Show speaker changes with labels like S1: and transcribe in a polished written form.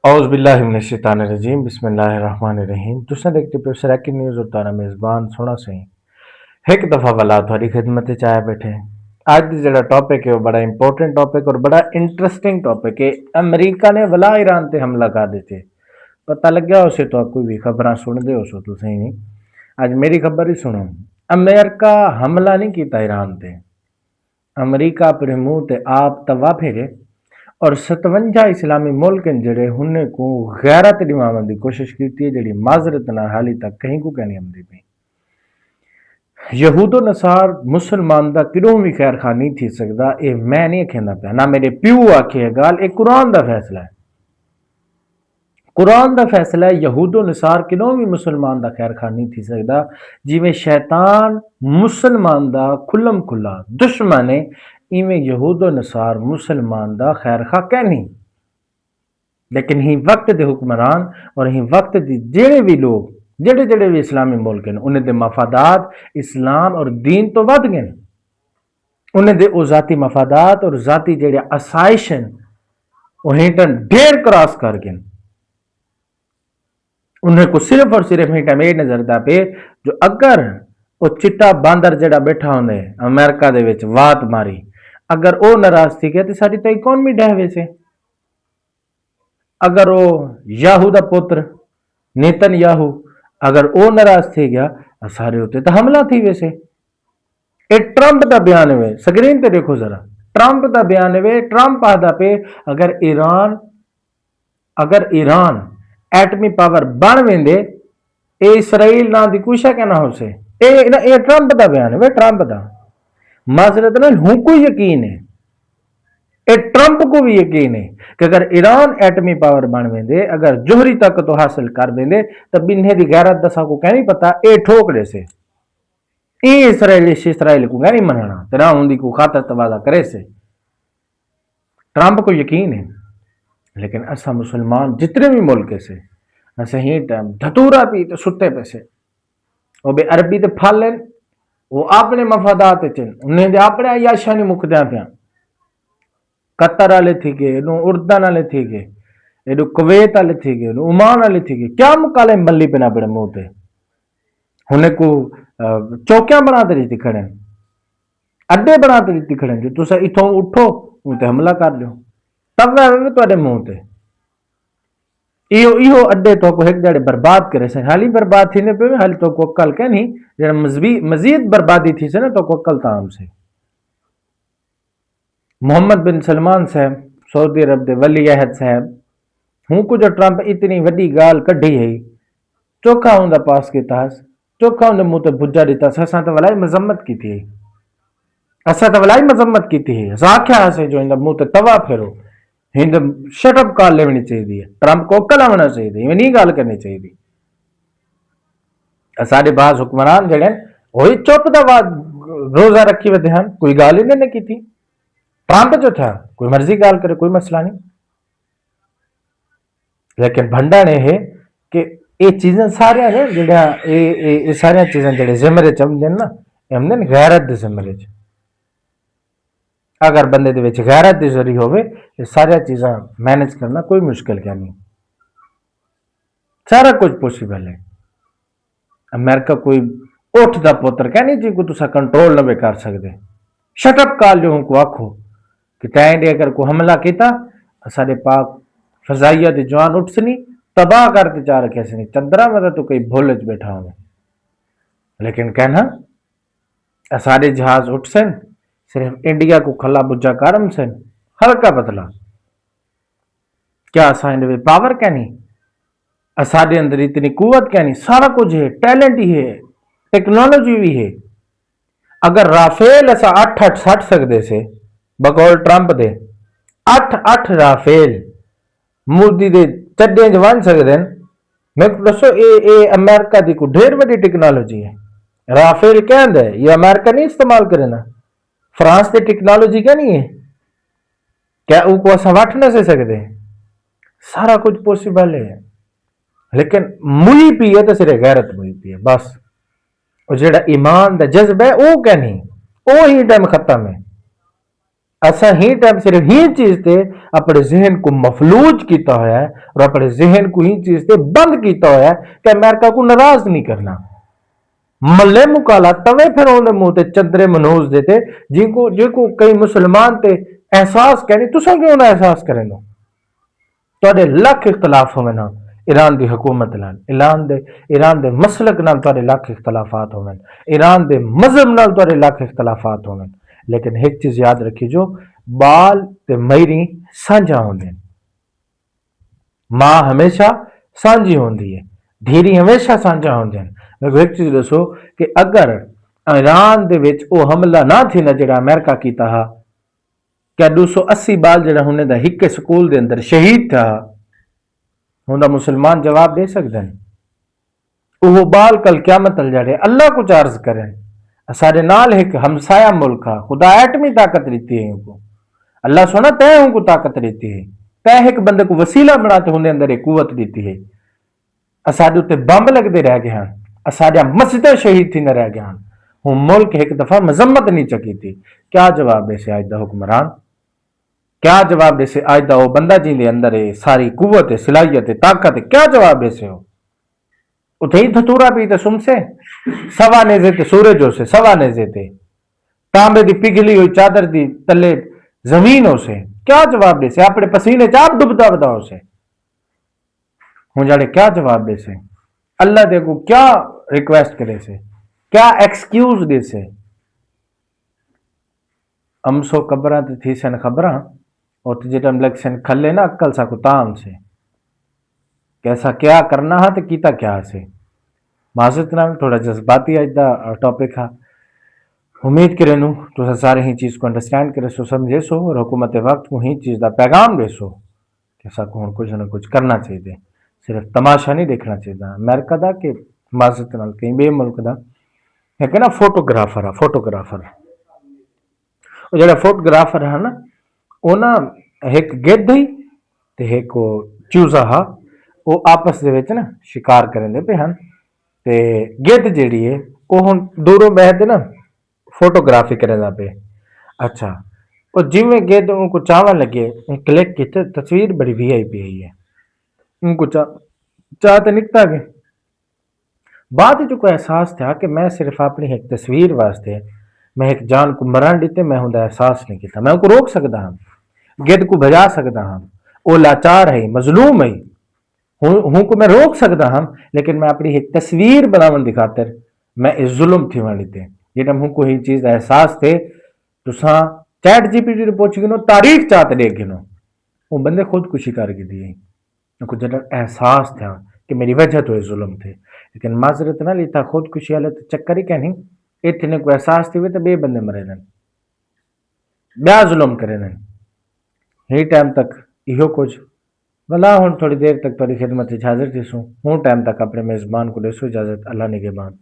S1: اعوذ باللہ من الشیطان الرجیم بسم اللہ الرحمن الرحیم تساں دیکھتے پہ سرکی نیوز اور تارا میزبان سونا سہی ایک دفعہ والا تھوڑی خدمت چاہے بیٹھے اج دی جڑا ٹاپک ہے وہ بڑا امپورٹنٹ ٹاپک اور بڑا انٹرسٹنگ ٹاپک ہے۔ امریکہ نے ولا ایران تے حملہ کر دیتے، پتہ لگیا اسے تو کوئی بھی خبراں سن دے ہو تو صحیح نہیں۔ اج میری خبر ہی سنو، امریکہ حملہ نہیں کیتا ایران تے، امریکہ اپنے منہ تے آپ توا پھیرے اور 57 اسلامی ملک جڑے ہن کو غیرت ڈواون دی کوشش کیتی ہے، جڑی معذرت نہ حالی تک کہیں کو کہنی آمدی پئی۔ یہود و نصار مسلمان دا کدوں بھی خیر خواہ نہیں تھی سکدا، اے میں نہیں کہندا پیا، نہ میرے پیو آکھے گل، اے قرآن دا فیصلہ ہے۔ قرآن دا فیصلہ ہے، یہود و نصار کدوں بھی مسلمان دا خیر خواہ نہیں تھی سکدا، جویں شیطان مسلمان دا کھلم کھلا دشمن ہے، ایویں یہود و نصار مسلمان دا خیر خواہ کہنی۔ لیکن ہی وقت دے حکمران اور ہی وقت دی جڑے بھی لوگ جڑے بھی اسلامی ملک ہیں انہیں دے مفادات اسلام اور دین تو ود گئے، انہیں دے او ذاتی مفادات اور ذاتی جڑے آسائش ہیں وہ ہینٹن ڈھیر کراس کر گئے۔ انہیں کو صرف اور صرف ہینٹن میں نظر دا پہ جو اگر وہ چٹا باندر جڑا بیٹھا ہونے امریکہ دے وچ وات ماری، اگر او ناراض تھی گیا تو ساری تو اکانومی ڈہوے سے، اگر او یاہو دا پتر نیتن یاہو اگر او ناراض تھی گیا سارے ہوتے تو حملہ تھی ویسے۔ اے ٹرمپ دا بیان ہوئے، سکرین تے دیکھو ذرا، ٹرمپ دا بیان ہوئے، ٹرمپ آدھا پہ اگر ایران ایٹمی پاور بن ویندے اے اسرائیل نہ دی کوشا کہنا ہو سے، اے ٹرمپ دا بیان ہوئے، ٹرمپ دا معذرت نہ ہوں کو یقین ہے، اے ٹرمپ کو بھی یقین ہے کہ اگر ایران ایٹمی پاور بن ویندے، اگر جوہری طاقت حاصل کر ویندے تو بننے دی غیرت دسا کو کہہ نہیں پتا، اے ٹھوک دے سے اے اسرائیل کو کہہ نہیں منانا تیرا ہوں دی کو خاطر توازہ کرے سے۔ ٹرمپ کو یقین ہے، لیکن ایسا مسلمان جتنے بھی ملک سے ایسے ہی ٹائم دھتورا پی تو ستے پہ سے وہ بے عربی تے پھل لیں، وہ اپنے مفادات چن انہیں دے اپنے عیاشا نہیں مک دیا پیا، قطر والے تھی گئے، اردن والے تھی گئے، کویت والے تھی گئے، عمان والے تھی گئے، کیا مکالے ملی پہ نہ پڑے منہ پہ انہیں کو چوکیاں بناتے رہتی کھڑے اڈے بناتے رہتی کھڑے جو تسا اتوں اٹھو ان تے حملہ کر لو تب تے منہ تے ایہو اڈے تو کو ایک جڑے برباد کرے سے، حالی برباد تھی نے پہ حالی تو کو عقل کہ نہیں جڑا مزید بربادی تھی سے نا تو کو عقل تام سے۔ محمد بن سلمان صاحب سعودی عرب دے ولی عہد صاحب ہوں کو جو ٹرمپ اتنی وڈی گال کڈھی ہے چوکھا ہوں دا پاس کیتا ہے، چوکھا ہوں دے منہ تے بجا دیتا ہے، اساں تے ولائی مذمت کی تھی، اساں تے ولائی مذمت کی تھی، آکھیا سے جو اندر منہ تے توا پھیرو ہند شٹ اپ کال لینی چاہیے، ٹرمپ کو عقل ہونا چاہیے، یہ نہیں گال کرنی چاہیے۔ سارے بعض حکمران جڑے وہی چپ دا روزہ رکھی ہوئے ہیں، کوئی گال ہی نہیں کی تھی، ٹرمپ جو تھا کوئی مرضی گال کرے کوئی مسئلہ نہیں، لیکن بھنڈا نے ہے کہ یہ چیزیں سارے نے جڑا یہ ساری چیزیں جڑے زمرے چمدے نا ہم نے غیرت دے زمرے چ، اگر بندے دے وچ غیرت دی ذریعہ ہوئے یہ سارا چیزاں مینج کرنا کوئی مشکل کیا نہیں، سارا کچھ پوسیبل ہے۔ امریکہ کوئی اٹھ دا پوتر کہ نہیں جی کو تسا کنٹرول نہ کر سکتے، شٹ اپ کال جو کو آکھو کہ تائیں دے اگر کو حملہ کیتا سارے پاک فضائیہ دے جوان اٹھ سنی تباہ کرتے چاہ رکھے سنی، چندرا میں تو کوئی بھول چ بیٹھا ہوں، لیکن کہنا سارے جہاز اٹھ سن صرف انڈیا کو کھلا بجا کارم سن ہلکا پتلا، کیا سائن دے پاور کہنی سارے اندر اتنی قوت کہنی، سارا کچھ ہے، ٹیلنٹ ہی ہے، ٹیکنالوجی بھی ہے۔ اگر رافیل ایسا 8 سٹ سکتے سے بقول ٹرمپ دے 8 رافیل مودی دے چڈے بن سکتے ہیں، میں دسو اے امریکہ دی کو ڈھیر بڑی ٹیکنالوجی ہے۔ رافیل کہہ دے یہ امریکہ نہیں استعمال کرے نا، فرانس دی ٹیکنالوجی کیا نہیں ہے، کیا او کو ایسا وٹ نہ سکتے، سارا کچھ پوسیبل ہے، لیکن موئی پی ہے تو صرف غیرت موئی پی ہے بس، اور جڑا ایمان دا جذبہ ہے وہ کہ نہیں وہ ہی ٹائم ختم ہے۔ اسا ہی ٹائم صرف ہی چیز تے اپنے ذہن کو مفلوج کیتا ہوا ہے اور اپنے ذہن کو ہی چیز تے بند کیتا ہوا ہے کہ امریکہ کو ناراض نہیں کرنا. ملے مکالا توے پھر انہوں منہ تے چندرے منوز دیتے جن کو کئی مسلمان تے احساس کہنی تسا کیوں نہ احساس کریں دو تواڈے لاکھ اختلاف ہوئے نا ایران دی حکومت نال ایران دے مسلک نال تواڈے لاکھ اختلافات ہوئے ایران دے مذہب نال تواڈے لاکھ اختلافات ہوئے لیکن ایک چیز یاد رکھی جو بال تے میری سانجھا ہوندے ماں ہمیشہ سانجھی ہوندی ہے دھیری ہمیشہ سانجھا ہوندے ہیں. میں کو ایک چیز دسو کہ اگر ایران دے وچ او حملہ نہ تھی نا جڑا امریکہ کیتا ہا کیا 280 بال جڑا ہونے دا ہک سکول دے اندر شہید تھا ہوندا مسلمان جواب دے سکتے ہیں وہ بال کل قیامت تل جڑے اللہ کو عرض کریں سارے نال ایک ہمسایہ ملک ہے خدا ایٹمی طاقت رہتی ہے ان کو اللہ سونا تے ان کو طاقت رہتی ہے تے ایک بندے کو وسیلہ بناتے ہونے اندر ایک قوت دیتی ہے اساڈے تے بمب لگتے رہ گئے ہیں اساڈا مسجد شہید تھی نہ رہ گئے ہیں ہوں ملک ایک دفعہ مذمت نہیں چکی تھی کیا جواب دے سے آج دا حکمران کیا جواب دے سے آج دا وہ بندہ جی دے اندر ہے ساری قوت ہے صلاحیت ہے طاقت ہے کیا جواب دے سے ہو اتھے ہی دھتورا پیتے سم سے سوا نیزے تے سورج ہو سے سوا نیزے تے تانبے دی پگھلی ہوئی چادر دی تلے زمین ہو سے کیا جواب دے سے اپنے پسینے چاپ ڈبدا بدا ہو سے ہوں جاڑے کیا جواب دے سے اللہ دے کو کیا ریکویسٹ کرے سے کیا ایکسکیوز دے سے ہم سو قبراں تے تھی سن خبراں اور جٹم لگ سن کھلے نا عقل سا کو تام سے کیسا کیا کرنا ہے تو کیتا کیا سے معذرت نام تھوڑا جذباتی اج دا ٹاپک ہے امید کرے نو تو سارے ہی چیز کو انڈرسٹینڈ کرے سو سمجھے سو اور حکومت وقت کو ہی چیز دا پیغام دے سو کہ سا کو کچھ نہ کچھ کرنا چاہیے صرف تماشا نہیں دیکھنا چاہیے امریکہ دا کہ معذرت نال کہیں بے ملک دا ہے کہ نا فوٹوگرافر وہ جڑا فوٹوگرافر ہے نا وہ نا ایک گدھ ہی تے ایک چوزا ہا وہ آپس دے وچ نا شکار کرن دے پے ہن تے گدھ جیڑی ہے وہ ہن دوروں بیٹھ نا فوٹوگرافی کرے دا پہ اچھا اور جی میں گدھ ان کو چاون لگے کلک کی تصویر بڑی وی آئی پی آئی ہے ان کو چاہتے نکتا گئے بعد جو کو احساس تھا کہ میں صرف اپنی ایک تصویر واسطے میں ایک جان کو مران دیتے میں ہوں احساس نہیں کیتا میں ان کو روک سکتا ہوں گد کو بجا سکتا ہوں وہ لاچار ہے مظلوم ہے ہوں کو میں روک سکتا ہوں لیکن میں اپنی ایک تصویر بناون دی خاطر میں اس ظلم تھی وہاں لیتے جب ہوں کو ہی چیز احساس تھے تو ساں چیٹ جی پی ٹی پہنچ گنو تاریخ چاہتے دیکھ گنو وہ بندے خودکشی کر کے دیے ان کو جب احساس تھا کہ میری وجہ تو یہ ظلم تھے لیکن معذرت نہ لیتا خودکشی والے تو چکر ہی کہنی اتنے کو احساس تھی تو بے بندے مرے دن بیا ظلم کرے دن یہی ٹائم تک یہ کچھ بلا ہوں تھوڑی دیر تک تھوڑی خدمت حاضر تھی سوں ہوں ٹائم تک اپنے میزبان کو دے سو اجازت اللہ نگہبان